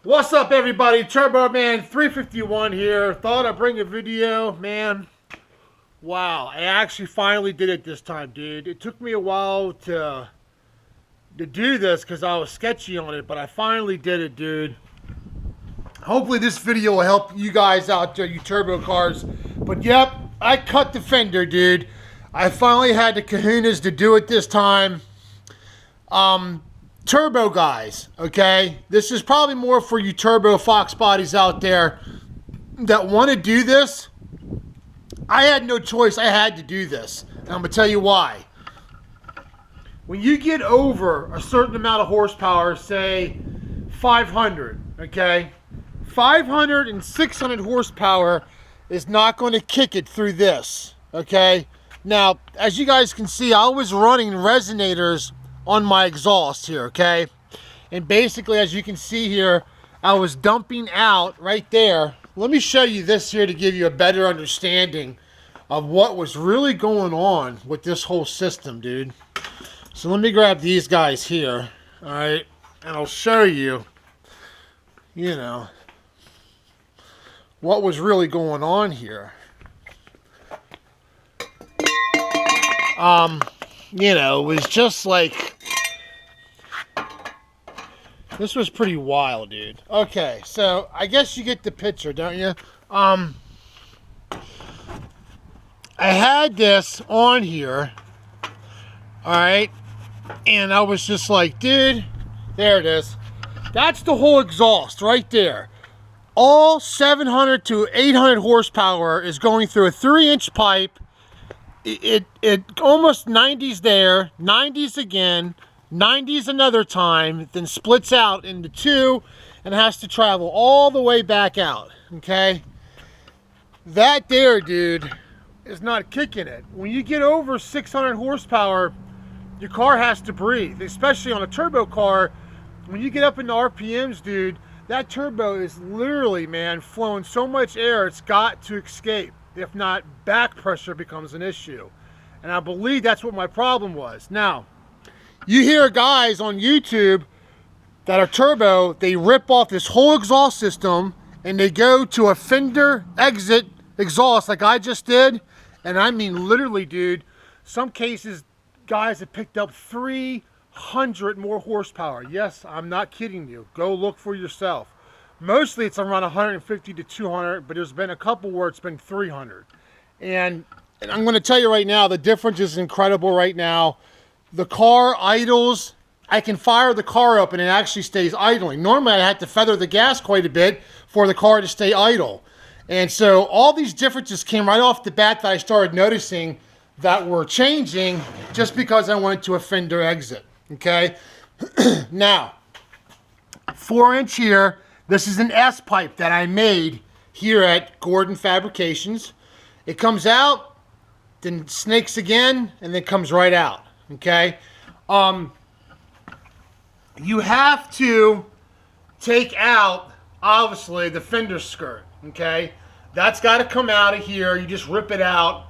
What's up, everybody? Turbo Man 351 here. Thought I'd bring a video, man. Wow, I actually finally did it this time, dude. It took me a while to do this because I was sketchy on it, but I finally did it, dude. Hopefully this video will help you guys out there, you turbo cars. But yep, I cut the fender, dude. I finally had the kahunas to do it this time. Turbo guys, okay? This is probably more for you turbo fox bodies out there that want to do this. I had no choice. I had to do this. And I'm going to tell you why. When you get over a certain amount of horsepower, say 500, okay? 500 and 600 horsepower is not going to kick it through this, okay? Now, as you guys can see, I was running resonators on my exhaust here, okay? And basically, as you can see here, I was dumping out right there. Let me show you this here to give you a better understanding of what was really going on with this whole system, dude. So let me grab these guys here, all right? And I'll show you, you know, what was really going on here. You know, it was just like, this was pretty wild, dude. Okay, so I guess you get the picture, don't you? I had this on here, all right, and I was just like, dude, there it is. That's the whole exhaust right there. All 700 to 800 horsepower is going through a 3-inch pipe. It almost 90s there, 90s again, 90s another time, then splits out into two and has to travel all the way back out, okay? That there, dude, is not kicking it. When you get over 600 horsepower, your car has to breathe, especially on a turbo car. When you get up into RPMs, dude, that turbo is literally, man, flowing so much air, it's got to escape. If not, back pressure becomes an issue. And I believe that's what my problem was. Now, you hear guys on YouTube that are turbo, they rip off this whole exhaust system and they go to a fender exit exhaust like I just did. And I mean literally, dude, some cases guys have picked up 300 more horsepower. Yes, I'm not kidding you. Go look for yourself. Mostly it's around 150 to 200, but there's been a couple where it's been 300. And I'm going to tell you right now, the difference is incredible right now. The car idles. I can fire the car up and it actually stays idling. Normally I had to feather the gas quite a bit for the car to stay idle. And so all these differences came right off the bat that I started noticing that were changing just because I went to a fender exit. Okay. Now, 4-inch here. This is an S pipe that I made here at Gordon Fabrications. It comes out, then snakes again, and then comes right out, okay? You have to take out, obviously, the fender skirt, okay? That's got to come out of here. You just rip it out,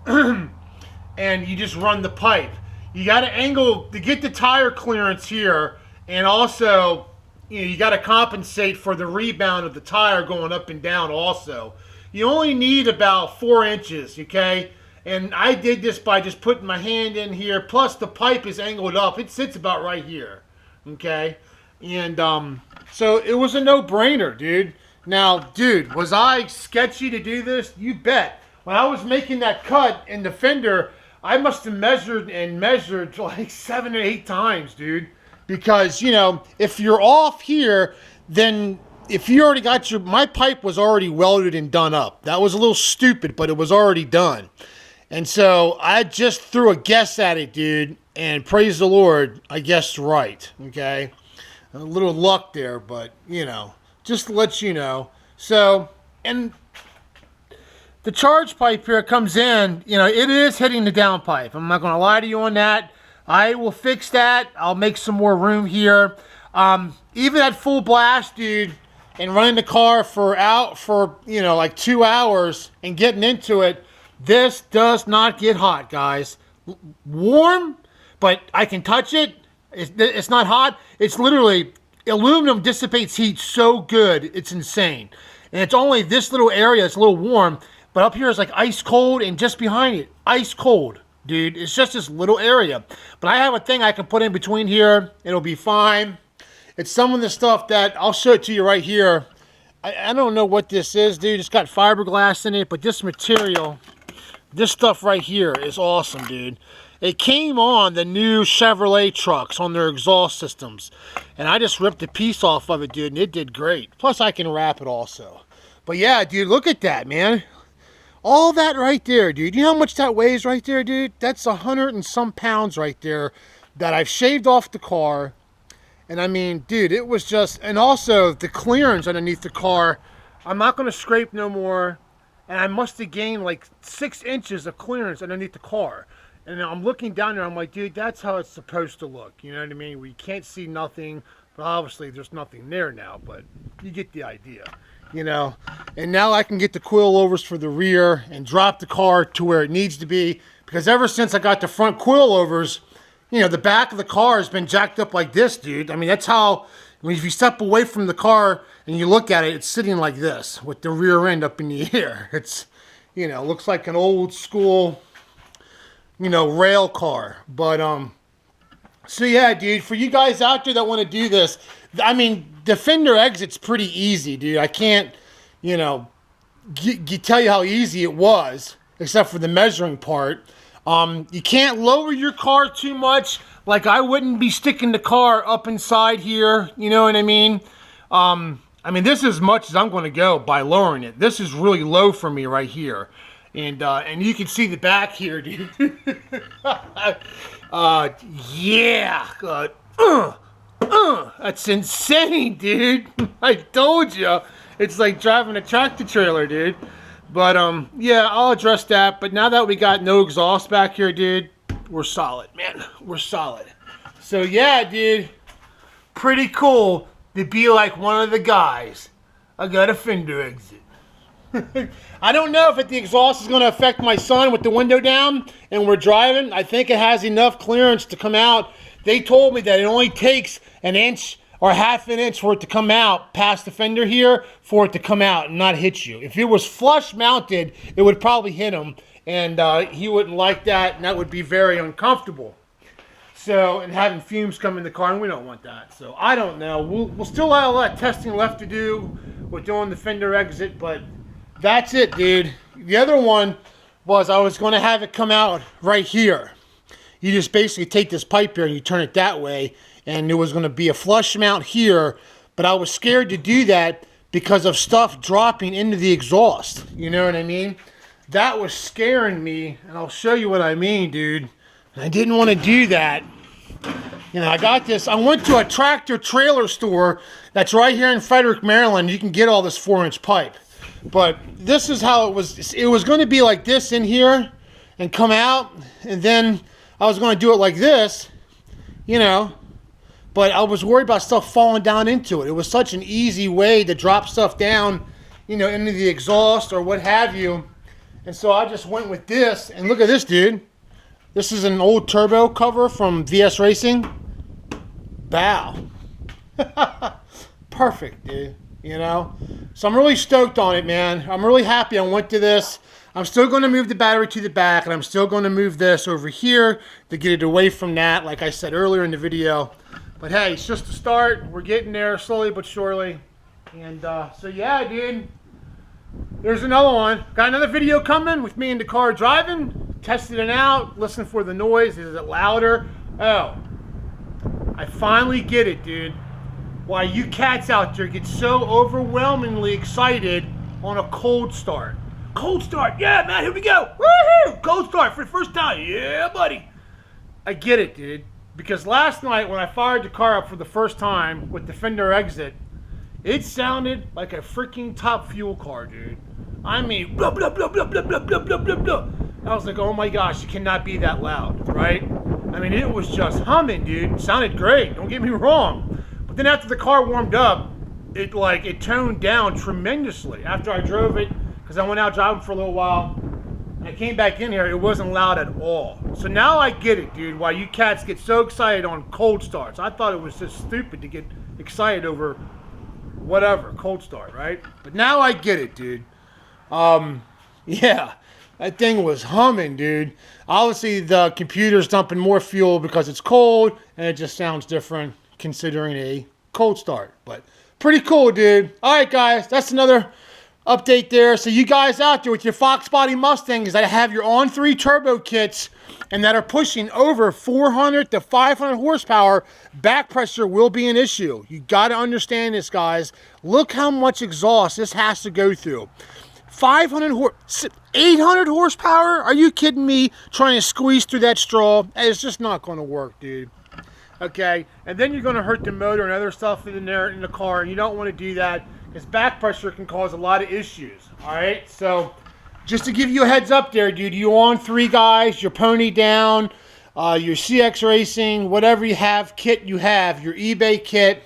and you just run the pipe. You got to angle to get the tire clearance here, and also, you got to compensate for the rebound of the tire going up and down also. You only need about 4 inches, okay? And I did this by just putting my hand in here, plus the pipe is angled up. It sits about right here, okay? And so it was a no-brainer, dude. Now, dude, was I sketchy to do this? You bet. When I was making that cut in the fender, I must have measured and measured like 7 or 8 times, dude. Because, you know, if you're off here, then if you already got your, my pipe was already welded and done up. That was a little stupid, but it was already done. And so I just threw a guess at it, dude, and praise the Lord, I guessed right, okay? A little luck there, but, you know, just to let you know. So, and the charge pipe here comes in, you know, it is hitting the downpipe. I'm not going to lie to you on that. I will fix that. I'll make some more room here. Even at full blast, dude, and running the car for you know, like 2 hours and getting into it, this does not get hot, guys. Warm, but I can touch it. It's not hot. It's literally aluminum dissipates heat so good, it's insane. And it's only this little area that's a little warm, but up here is like ice cold, and just behind it, ice cold, dude. It's just this little area. But I have a thing I can put in between here. It'll be fine. It's some of the stuff that, I'll show it to you right here. I don't know what this is, dude. It's got fiberglass in it, but this material, this stuff right here is awesome, dude. It came on the new Chevrolet trucks on their exhaust systems. And I just ripped a piece off of it, dude, and it did great. Plus, I can wrap it also. But yeah, dude, look at that, man. All that right there, dude. You know how much that weighs right there, dude? That's 100 and some pounds right there that I've shaved off the car. And I mean, dude, it was just, and also the clearance underneath the car, I'm not going to scrape no more. And I must have gained like 6 inches of clearance underneath the car. And I'm looking down there, I'm like, dude, that's how it's supposed to look. You know what I mean? We can't see nothing, but obviously there's nothing there now, but you get the idea, you know? And now I can get the coilovers for the rear and drop the car to where it needs to be, because ever since I got the front coilovers, you know, the back of the car has been jacked up like this, dude. I mean, that's how, I mean, if you step away from the car and you look at it, it's sitting like this with the rear end up in the air. It's, you know, looks like an old school, you know, rail car. But, so yeah, dude, for you guys out there that want to do this, I mean, the fender exit's pretty easy, dude. I can't, you know, tell you how easy it was, except for the measuring part. You can't lower your car too much. Like, I wouldn't be sticking the car up inside here, you know what I mean? I mean, this is as much as I'm going to go by lowering it. This is really low for me right here. And you can see the back here, dude. Yeah. That's insane, dude. I told you. It's like driving a tractor trailer, dude. But, yeah, I'll address that. But now that we got no exhaust back here, dude, we're solid, man. We're solid. So, yeah, dude, pretty cool to be like one of the guys. I got a fender exit. I don't know if the exhaust is going to affect my son with the window down and we're driving. I think it has enough clearance to come out. They told me that it only takes an inch or half an inch for it to come out past the fender here for it to come out and not hit you. If it was flush mounted, it would probably hit him, and he wouldn't like that, and that would be very uncomfortable. So, and having fumes come in the car, and we don't want that. So, I don't know. We'll still have a lot of testing left to do with doing the fender exit, but that's it, dude. The other one was I was going to have it come out right here. You just basically take this pipe here and you turn it that way, and there was going to be a flush mount here, but I was scared to do that because of stuff dropping into the exhaust. You know what I mean? That was scaring me, and I'll show you what I mean, dude. I didn't want to do that. You know, I got this. I went to a tractor trailer store that's right here in Frederick, Maryland. You can get all this 4-inch pipe. But this is how it was. It was going to be like this in here and come out, and then I was going to do it like this, you know. But I was worried about stuff falling down into it. It was such an easy way to drop stuff down, you know, into the exhaust or what have you. And so I just went with this. And look at this, dude. This is an old turbo cover from VS Racing. Bow. Perfect, dude. You know? So I'm really stoked on it, man. I'm really happy I went to this. I'm still going to move the battery to the back, and I'm still going to move this over here to get it away from that, like I said earlier in the video. But hey, it's just a start. We're getting there slowly but surely. And so yeah, dude. There's another one. Got another video coming with me in the car driving. Tested it out. Listen for the noise. Is it louder? Oh. I finally get it, dude. Why you cats out there get so overwhelmingly excited on a cold start. Cold start. Yeah, man. Here we go. Woohoo! Cold start for the first time. Yeah, buddy. I get it, dude. Because last night when I fired the car up for the first time with the fender exit, it sounded like a freaking Top Fuel car, dude. I mean, blah, blah, blah, blah, blah, blah, blah, blah, blah, blah. I was like, oh my gosh, it cannot be that loud, right? I mean, it was just humming, dude. It sounded great, don't get me wrong. But then after the car warmed up, it toned down tremendously after I drove it, because I went out driving for a little while. I came back in here, it wasn't loud at all. So now I get it, dude, why you cats get so excited on cold starts. I thought it was just stupid to get excited over whatever, cold start, right? But now I get it, dude. Yeah, that thing was humming, dude. Obviously, the computer's dumping more fuel because it's cold, and it just sounds different considering a cold start. But pretty cool, dude. All right, guys, that's another update there. So you guys out there with your Foxbody Mustangs that have your on-3 turbo kits and that are pushing over 400 to 500 horsepower, back pressure will be an issue. You got to understand this, guys. Look how much exhaust this has to go through. 800 horsepower? Are you kidding me? Trying to squeeze through that straw? It's just not going to work, dude. Okay, and then you're going to hurt the motor and other stuff in there in the car, and you don't want to do that because back pressure can cause a lot of issues. All right, so just to give you a heads up there, dude, you on 3 guys, your Pony Down, your CX Racing, whatever you have, kit you have, your eBay kit,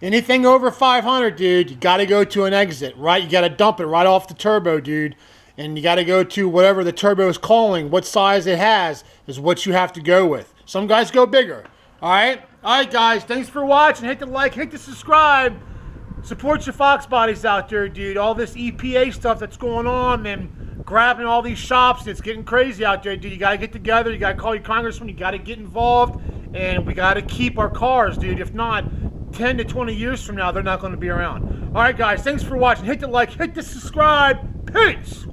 anything over 500, dude, you got to go to an exit, right? You got to dump it right off the turbo, dude, and you got to go to whatever the turbo is calling. What size it has is what you have to go with. Some guys go bigger. All right, guys, thanks for watching. Hit the like, hit the subscribe. Support your Fox bodies out there, dude. All this EPA stuff that's going on and grabbing all these shops, it's getting crazy out there, dude. You got to get together. You got to call your congressman. You got to get involved, and we got to keep our cars, dude. If not, 10 to 20 years from now, they're not going to be around. All right, guys, thanks for watching. Hit the like, hit the subscribe. Peace.